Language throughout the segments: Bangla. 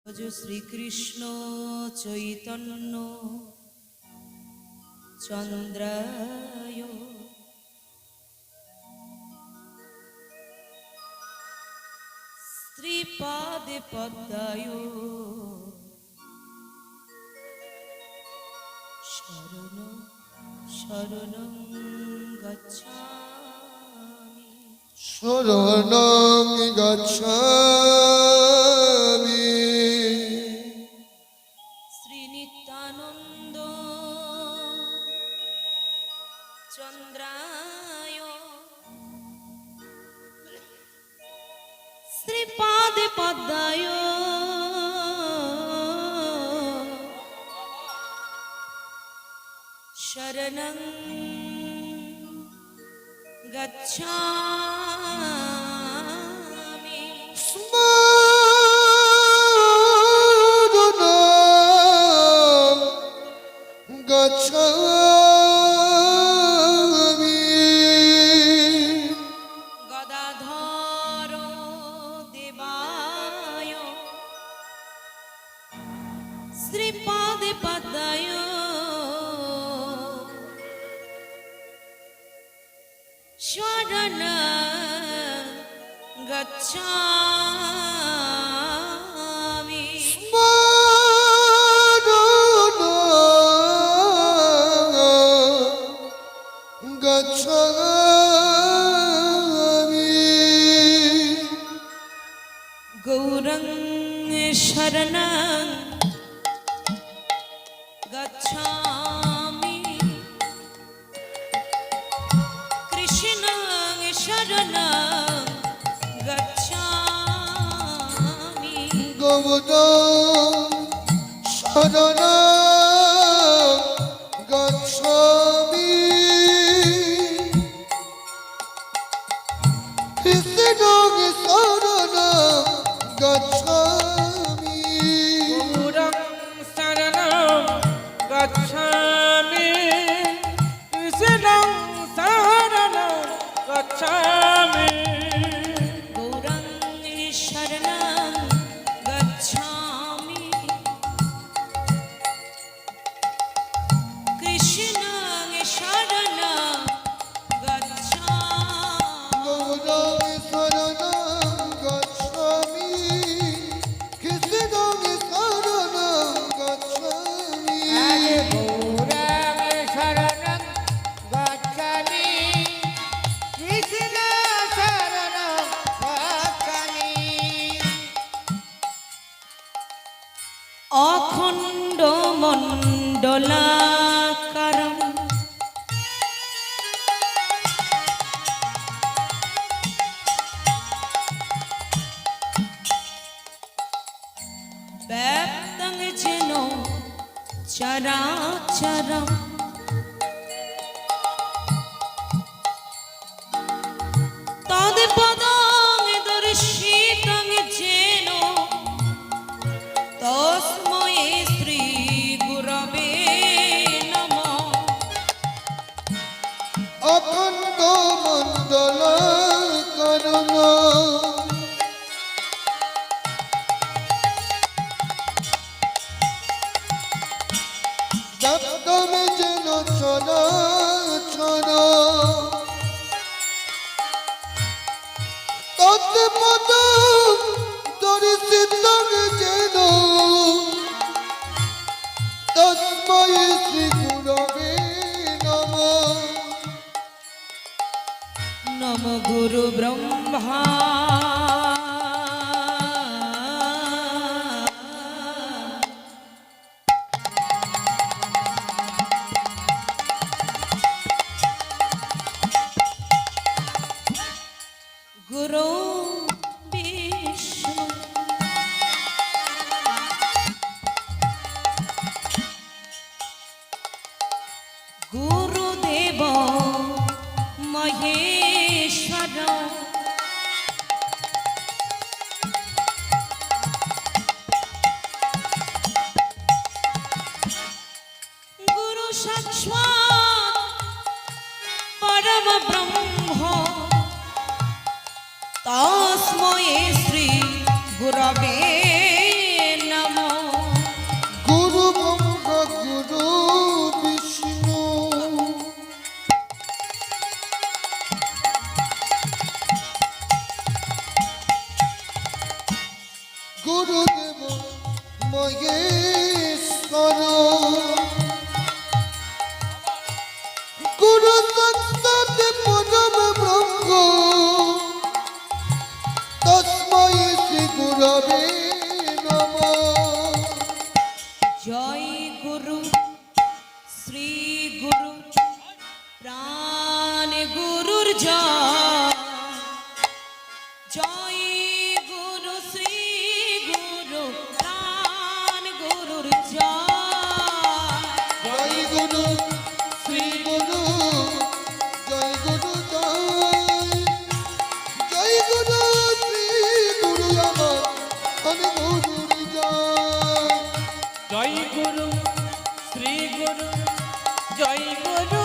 শ্রীকৃষ্ণ চৈতন্য চন্দ্রায় শ্রীপাদে পদ্মায় শরণ শরণং গচ্ছামি শরণং গচ্ছামি শ্রীনিত্যানন্দ চন্দ্রায় শ্রীপাদে পদ্মায় শরণং গচ্ছামি স্মরণং গচ্ছামি গদাধর দেবায় শ্রীপাদে পদ্মায় শরণ গচ্ছামি স্মরণং গচ্ছামি গৌরং শরণং গচ্ছামি কৃষ্ণং শরণং গচ্ছামি গোবিন্দং শরণং গচ্ছামি কৃষ্ণং শরণং গচ্ছামি গৌরং শরণং গচ্ছামি কৃষ্ণং শরণং গচ্ছামি গৌরং শরণং গচ্ছামি কৃষ্ণং শরণং গচ্ছামি গৌরং শরণং গচ্ছামি কৃষ্ণং শরণং গচ্ছামি গৌরং শরণং গচ্ছামি কৃষ্ণ শরণং গচ্ছামি অখণ্ড মণ্ডলাকারম ব্যাপ্তং যেন চরাচরম তৎপদং দর্শিতং যেন তস্मै শ্রী গুরবে নমঃ অখণ্ড মণ্ডল করুণ ব্যাপ্তমে যেন গুরুদেব মহেশ্বর গুরু সাক্ষাৎ পরম ব্রহ্ম তস্मै শ্রী গুরবে নমঃ। জয় গুরু শ্রী গুরু প্রাণ গুরুর জয় জয় গুরু শ্রী গুরু প্রাণ গুরুর জয় জয় গুরু শ্রী গুরু জয় গুরু জয় জয় গুরু শ্রী গুরু আমার ধন গুরুর জয়। জয় গুরু শ্রী গুরু জয় গুরু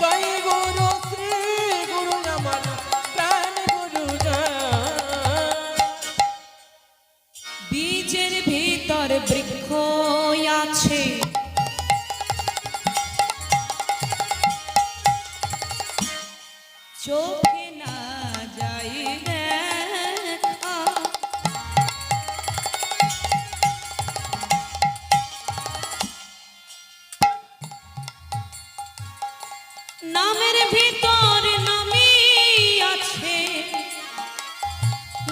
জয় গুরু শ্রী গুরু আমার প্রাণ গুরু বীজের ভিতর বৃক্ষ আছে চোখে না যাই দেখা নামের ভিতর নামি আছে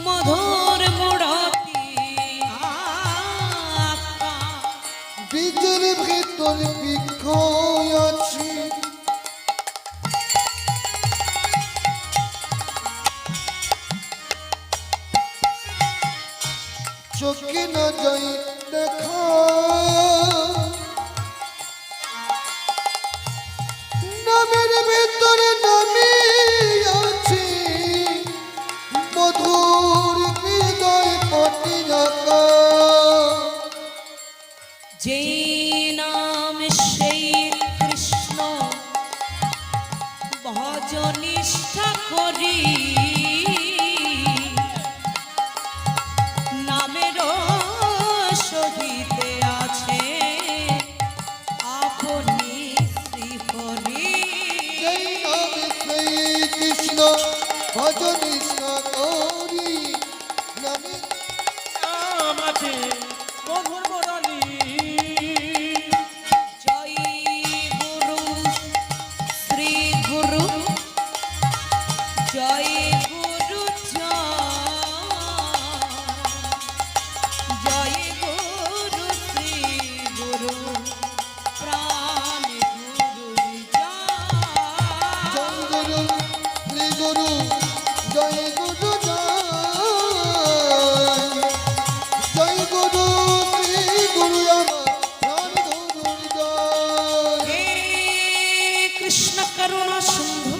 মধুর মুড়তি আঁকা। বীজের ভেতর বৃক্ষ আছে চোখে না যাই দেখা নামের ভেতরে নামি আছে মধুর হৃদয় পটি রাখা যেই নাম সেই কৃষ্ণ ভজনিষ্ঠা করি নামেরও সহিতে আছে আপনি শ্রীহরি সেই নামে সেই কৃষ্ণ ভজনিষ্ঠা করি নামে নাম আছে মধুর মুরলী জয় গুরু শ্রী গুরু জয় গুরু জয় গুরু শ্রী গুরু প্রাণ গুরু জয় গুরু শ্রী গুরু জয় গুরু জয় গুরু শ্রী গুরু আমার প্রাণ গুরুর জয়। হে কৃষ্ণ করুণা সিন্ধু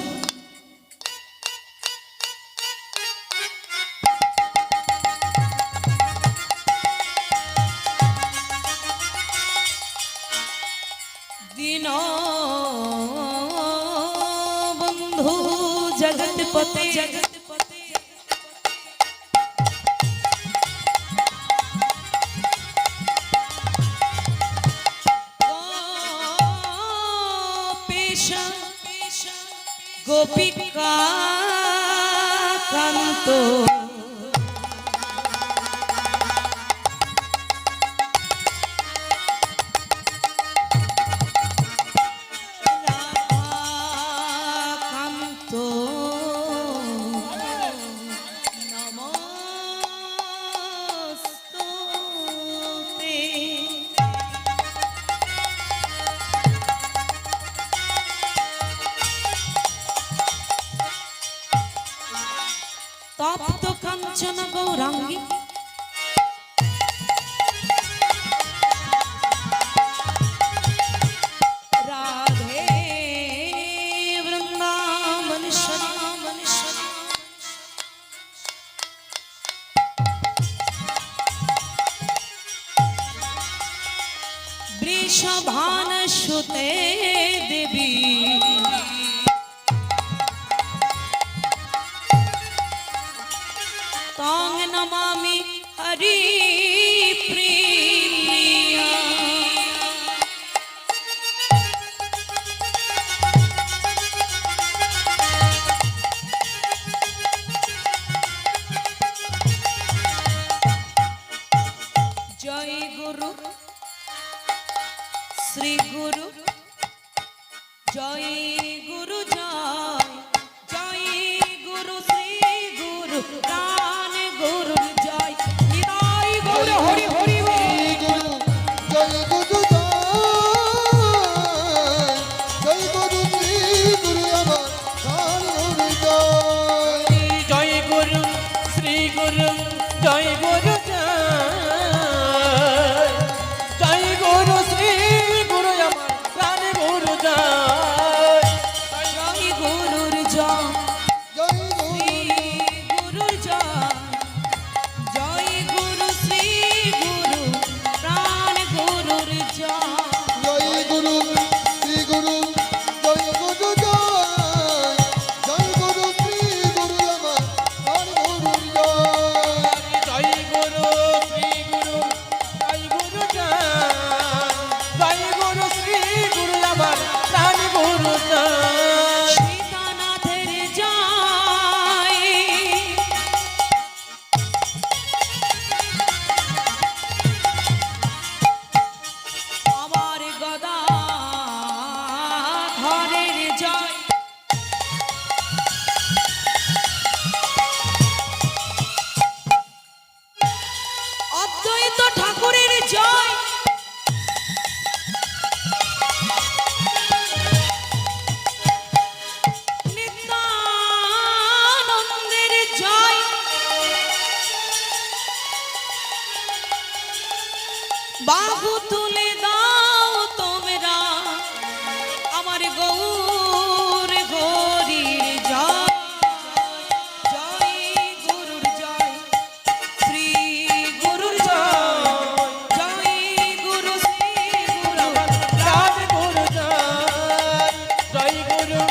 দীন বন্ধু জগৎপতে জগৎপতে গোপীশা গোপিকা কান্ত রাধাকান্ত নমস্তুতে তপ্ত কাঞ্চন গৌরাঙ্গী রাধে বৃন্দাবনেশ্বরী বৃষভানুসুতে দেবী তং নমামি হরি প্রিয়া জয় গুরু জয় জয় গুরু শ্রী গুরু আমার প্রাণ গুরু জয় জয় গুরুর জয় জয় শ্রী গুরুর জয় জয় গুরু শ্রী গুরু প্রাণ গুরুর জয় জয় গুরু শ্রী গুরু জয় গুরু জয় জয় গুরু শ্রী গুরু আমার প্রাণ গুরুর জয় জয় গুরু শ্রী গুরু জয় গুরু জয় গুরু শ্রী গুরু আমার প্রাণ গুরু জয় সীতানাথের জয় আমার গদা ধরের জয় অদ্বৈত ঠাকুরের জয় নিত্যানন্দের জয় বাহু তুলে দাও তোমরা আমার গৌর হরির জয় জয় গুরুর জয় শ্রী গুরুর জয় জয় গুরু শ্রী গুরু প্রাণ গুরু জয় জয় গুরু